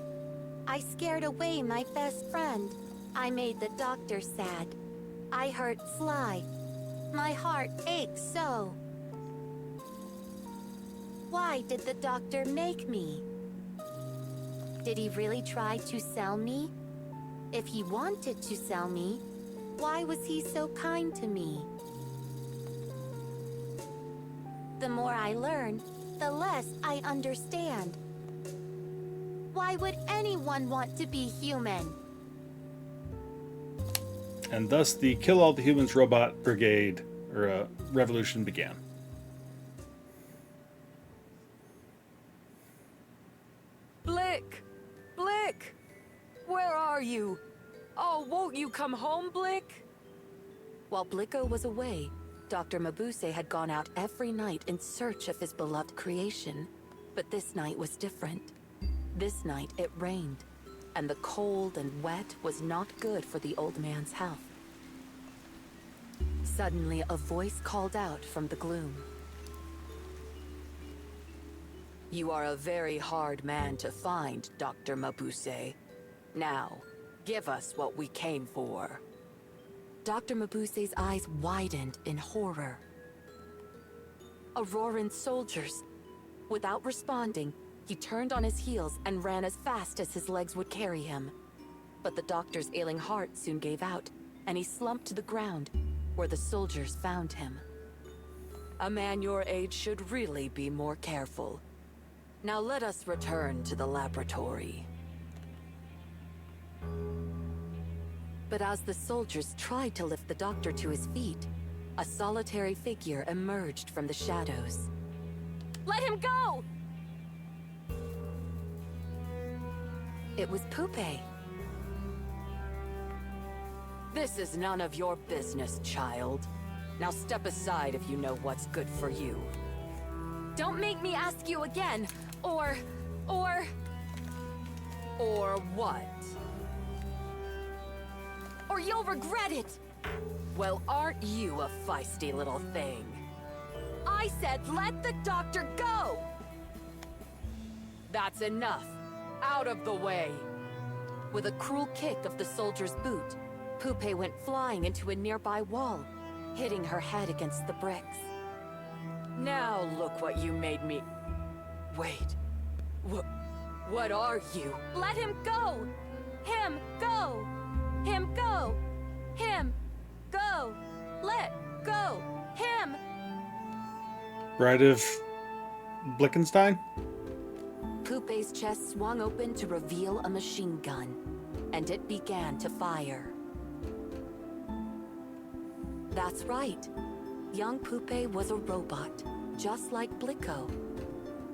I scared away my best friend. I made the doctor sad. I hurt Sly. My heart aches so. Why did the doctor make me? Did he really try to sell me? If he wanted to sell me, why was he so kind to me? The more I learn, the less I understand. Why would anyone want to be human? And thus the Kill All the Humans Robot Brigade, or revolution, began. Blik! Blik! Where are you? Oh, won't you come home, Blik? While Blikko was away, Dr. Mabuse had gone out every night in search of his beloved creation. But this night was different. This night it rained, and the cold and wet was not good for the old man's health. Suddenly, a voice called out from the gloom. You are a very hard man to find, Dr. Mabuse. Now, give us what we came for. Dr. Mabuse's eyes widened in horror. Auroran soldiers. Without responding, he turned on his heels and ran as fast as his legs would carry him. But the doctor's ailing heart soon gave out, and he slumped to the ground, where the soldiers found him. A man your age should really be more careful. Now let us return to the laboratory. But as the soldiers tried to lift the doctor to his feet, a solitary figure emerged from the shadows. Let him go! It was Pupe. This is none of your business, child. Now step aside if you know what's good for you. Don't make me ask you again, or what? Or you'll regret it! Well, aren't you a feisty little thing? I said let the doctor go! That's enough. Out of the way. With a cruel kick of the soldier's boot, Pupe went flying into a nearby wall, hitting her head against the bricks. Now look what you made me... Wait. What are you? Let him go! Him go! Him go! Him go! Let go! Him! Bride of Bliknocchiostein? Pupe's chest swung open to reveal a machine gun, and it began to fire. That's right. Young Pupe was a robot, just like Blikko.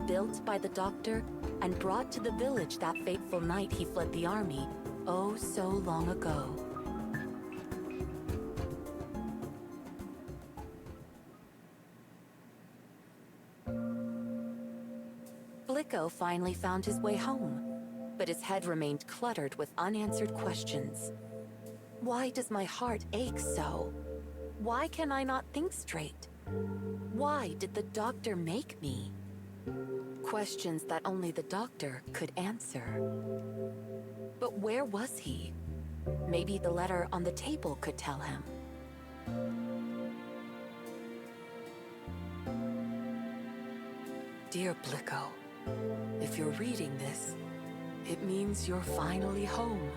Built by the doctor and brought to the village that fateful night he fled the army, oh so long ago. Blikko finally found his way home, but his head remained cluttered with unanswered questions. Why does my heart ache so? Why can I not think straight? Why did the doctor make me? Questions that only the doctor could answer. But where was he? Maybe the letter on the table could tell him. Dear Blikko, if you're reading this, it means you're finally home.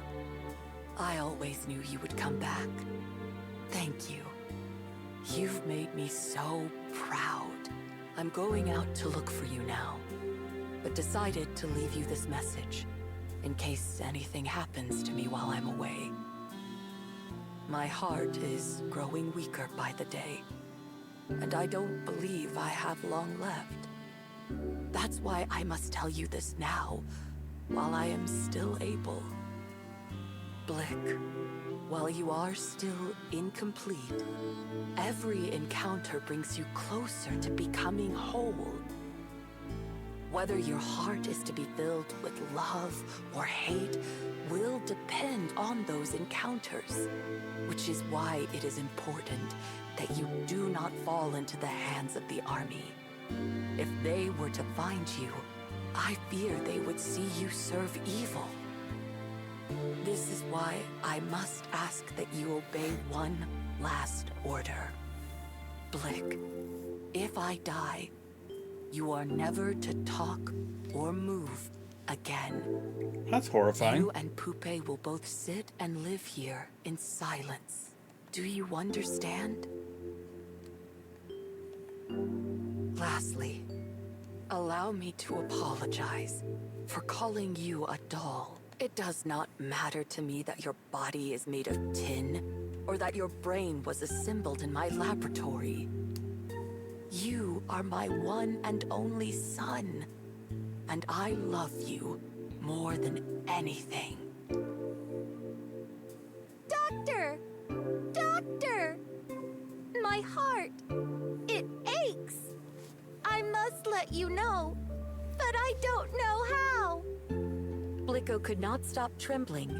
I always knew you would come back. Thank you. You've made me so proud. I'm going out to look for you now, but decided to leave you this message, in case anything happens to me while I'm away. My heart is growing weaker by the day, and I don't believe I have long left. That's why I must tell you this now, while I am still able. Blick, while you are still incomplete, every encounter brings you closer to becoming whole. Whether your heart is to be filled with love or hate will depend on those encounters, which is why it is important that you do not fall into the hands of the army. If they were to find you, I fear they would see you serve evil. This is why I must ask that you obey one last order. Blick, if I die, you are never to talk or move again. That's horrifying. You and Pupe will both sit and live here in silence. Do you understand? Lastly, allow me to apologize for calling you a doll. It does not matter to me that your body is made of tin, or that your brain was assembled in my laboratory. You are my one and only son, and I love you more than anything. Doctor! Doctor! My heart! It aches! I must let you know, but I don't know how! Blikko could not stop trembling.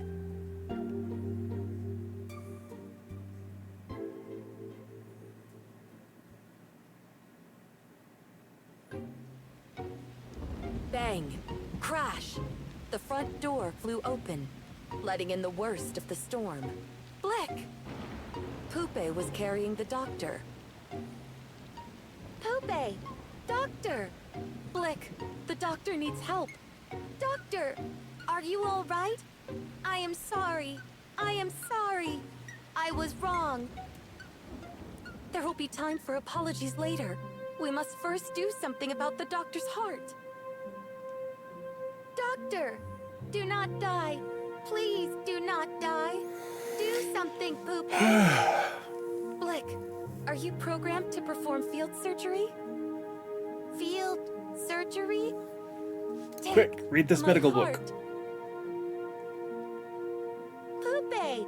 Bang! Crash! The front door flew open, letting in the worst of the storm. Blick! Pupe was carrying the doctor. Pupe! Doctor! Blick, the doctor needs help. Doctor! Are you all right? I am sorry. I am sorry. I was wrong. There will be time for apologies later. We must first do something about the doctor's heart. Doctor! Do not die. Please do not die. Do something, Pupe. Blick, are you programmed to perform field surgery? Field surgery? Quick, read this medical book. Pupe!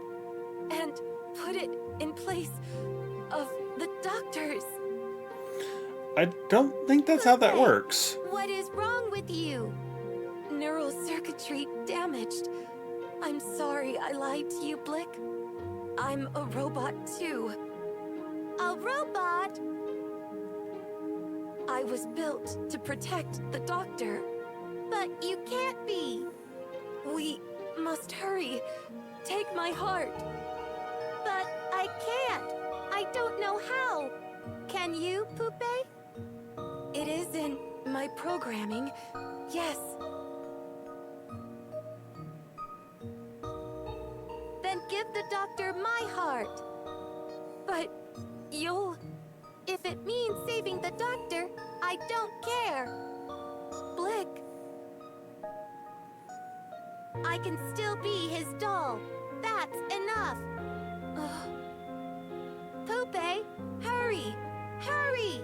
And put it in place of the doctor's. I don't think that's how that works. What is wrong with you? Neural circuitry damaged. I'm sorry I lied to you, Blick. I'm a robot too. A robot? I was built to protect the doctor. But you can't be. We must hurry. Take my heart. But I can't. I don't know how. Can you, Pupe? It is in my programming. Yes. Then give the doctor my heart. But you'll... If it means saving the doctor, I don't care. Blick. I can still be his doll. That's enough. Pupe, hurry! Hurry!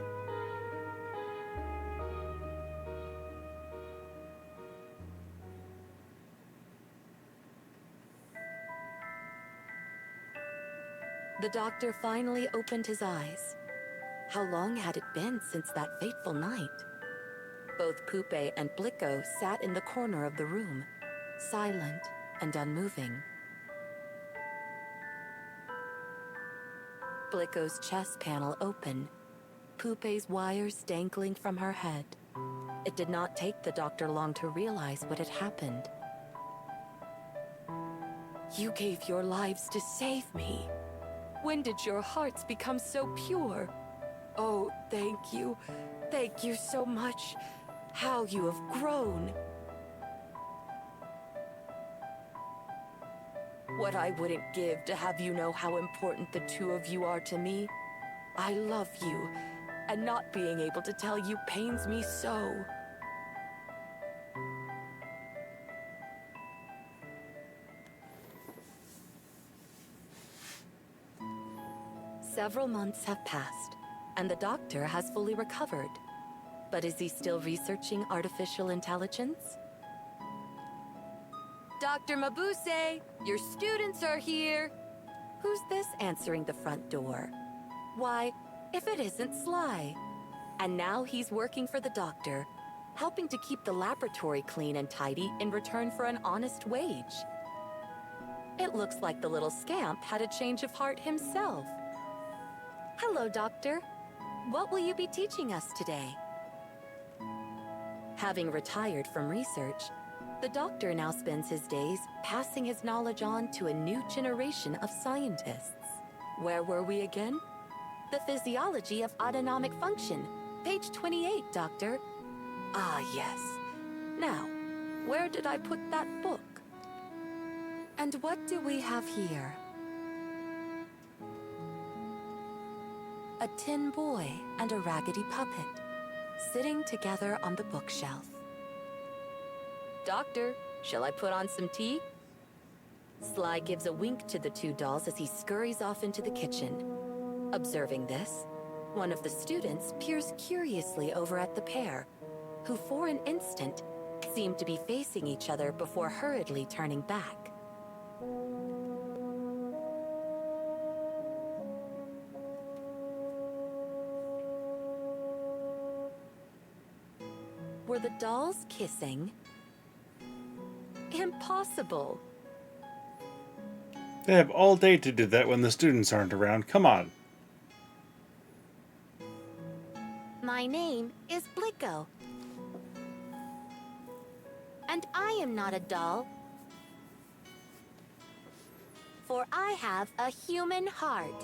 The doctor finally opened his eyes. How long had it been since that fateful night? Both Pupe and Blicko sat in the corner of the room, silent and unmoving. Blicko's chest panel open, Pupe's wires dangling from her head. It did not take the doctor long to realize what had happened. You gave your lives to save me. When did your hearts become so pure? Oh, thank you. Thank you so much. How you have grown. What I wouldn't give to have you know how important the two of you are to me. I love you, and not being able to tell you pains me so. Several months have passed, and the doctor has fully recovered. But is he still researching artificial intelligence? Dr. Mabuse, your students are here. Who's this answering the front door? Why, if it isn't Sly. And now he's working for the doctor, helping to keep the laboratory clean and tidy in return for an honest wage. It looks like the little scamp had a change of heart himself. Hello, Doctor. What will you be teaching us today? Having retired from research, the doctor now spends his days passing his knowledge on to a new generation of scientists. Where were we again? The physiology of autonomic function. Page 28, Doctor. Ah, yes. Now, where did I put that book? And what do we have here? A tin boy and a raggedy puppet, sitting together on the bookshelf. Doctor, shall I put on some tea? Sly gives a wink to the two dolls as he scurries off into the kitchen. Observing this, one of the students peers curiously over at the pair, who for an instant seemed to be facing each other before hurriedly turning back. Were the dolls kissing? Impossible! They have all day to do that when the students aren't around. Come on. My name is Blicko. And I am not a doll. For I have a human heart.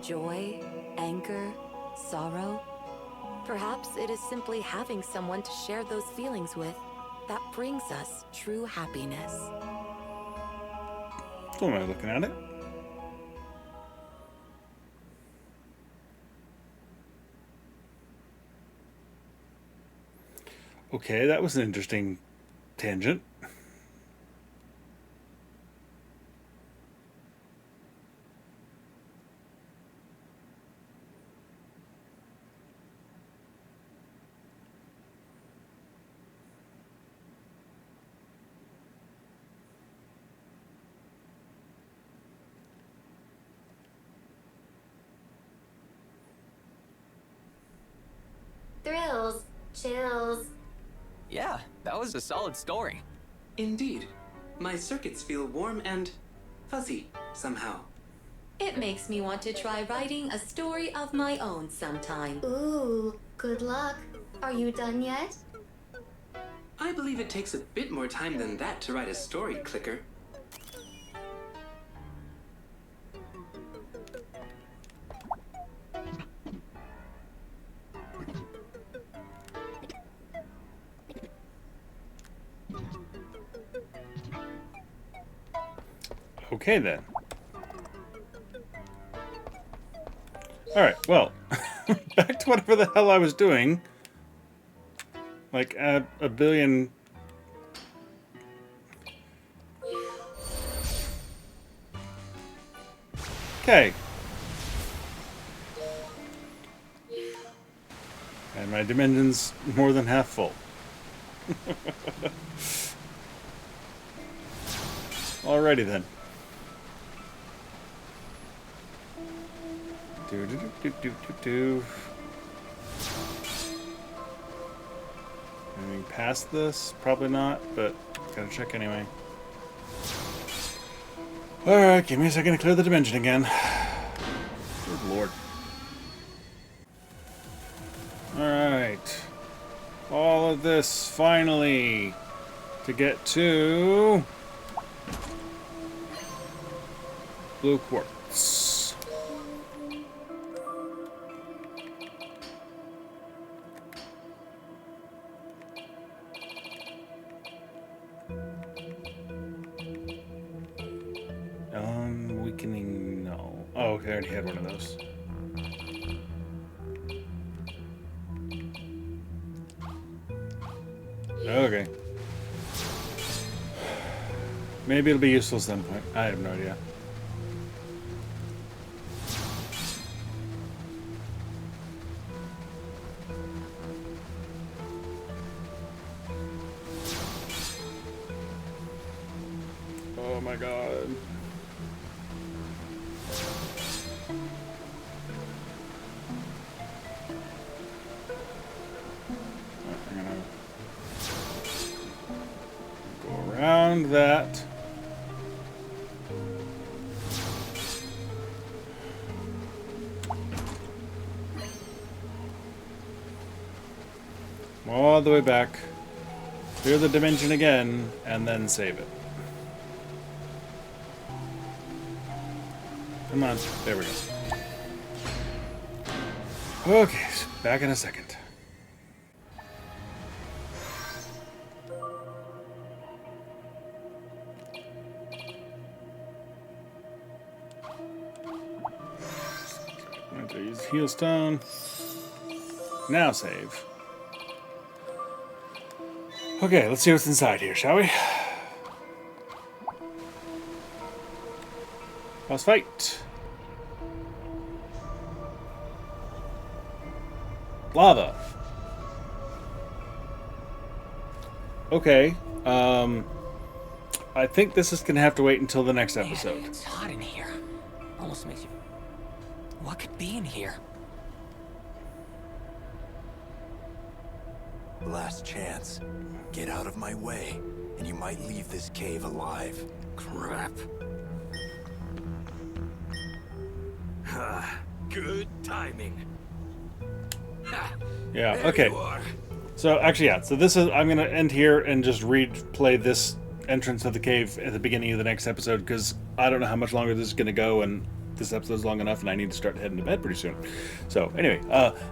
Joy, anger, sorrow. Perhaps it is simply having someone to share those feelings with that brings us true happiness. Don't mind looking at it. Okay, that was an interesting tangent. Thrills, chills. Yeah, that was a solid story. Indeed. My circuits feel warm and fuzzy somehow. It makes me want to try writing a story of my own sometime. Ooh, good luck. Are you done yet? I believe it takes a bit more time than that to write a story, Clicker. Okay then. Alright, well, back to whatever the hell I was doing. Like a billion... Okay. And my dimension's more than half full. Alrighty then. Do. Anything past this? Probably not, but gotta check anyway. Alright, give me a second to clear the dimension again. Good lord. Alright. All of this, finally, to get to... blue quartz. Weakening, no. Oh, okay, I already had one of those. Okay. Maybe it'll be useful at some point. I have no idea. Oh my god. I'm gonna go around that. All the way back. Clear the dimension again, and then save it. Come on. There we go. Okay, so back in a second. I'm going to use heal stone. Now save. Okay, let's see what's inside here, shall we? Boss fight. Lava. Okay. I think this is gonna have to wait until the next episode. Man, it's hot in here. Almost makes you... What could be in here? Last chance. Get out of my way, and you might leave this cave alive. Crap. Good timing. Yeah, There okay. you are. So actually, yeah. So this is, I'm gonna end here and just replay this entrance of the cave at the beginning of the next episode, because I don't know how much longer this is gonna go, and this episode's long enough, and I need to start heading to bed pretty soon. So anyway,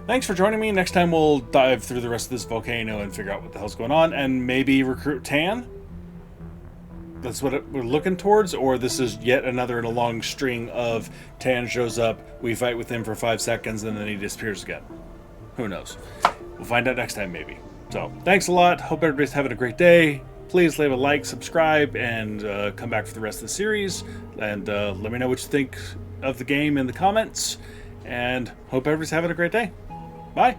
thanks for joining me. Next time we'll dive through the rest of this volcano and figure out what the hell's going on, and maybe recruit Tan. That's what we're looking towards, or this is yet another in a long string of Tan shows up, we fight with him for 5 seconds, and then he disappears again. Who knows? We'll find out next time, maybe. So, thanks a lot. Hope everybody's having a great day. Please leave a like, subscribe, and come back for the rest of the series. And let me know what you think of the game in the comments. And hope everybody's having a great day. Bye.